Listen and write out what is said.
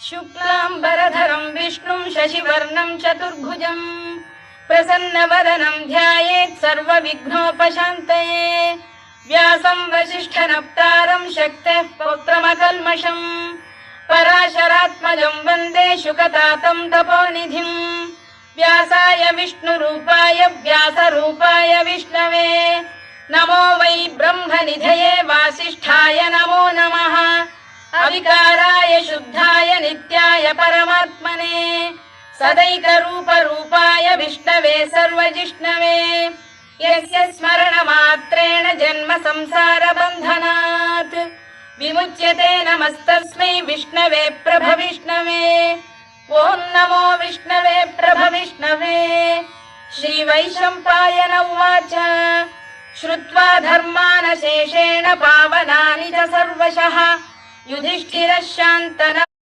शुक्लाम्बरधरं विष्णुं शशिवर्णं चतुर्भुजं प्रसन्नवदनं ध्यायेत् सर्वविघ्नोपशान्तये। व्यासं वसिष्ठनप्तारं शक्तेः पौत्रमकल्मषम् पराशरात्मजं वन्दे शुकतातं तपोनिधिं। व्यासाय विष्णुरूपाय व्यासरूपाय विष्णवे नमो वै ब्रह्मनिधये वासिष्ठाय नमो नमः। अविकाराय शुद्धाय नित्याय परमात्मने सदैकरूपरूपाय विष्णवे सर्वजिष्णवे यस्य स्मरणमात्रेण जन्म संसारबन्धनात् विमुच्यते। नमस्तस्मै विष्णवे प्रभविष्णवे। ॐ नमो विष्णवे प्रभविष्णवे। श्रीवैशम्पायन उवाच श्रुत्वा धर्मानशेषेण पावनानि च सर्वशः युधिष्ठिरः शान्तनः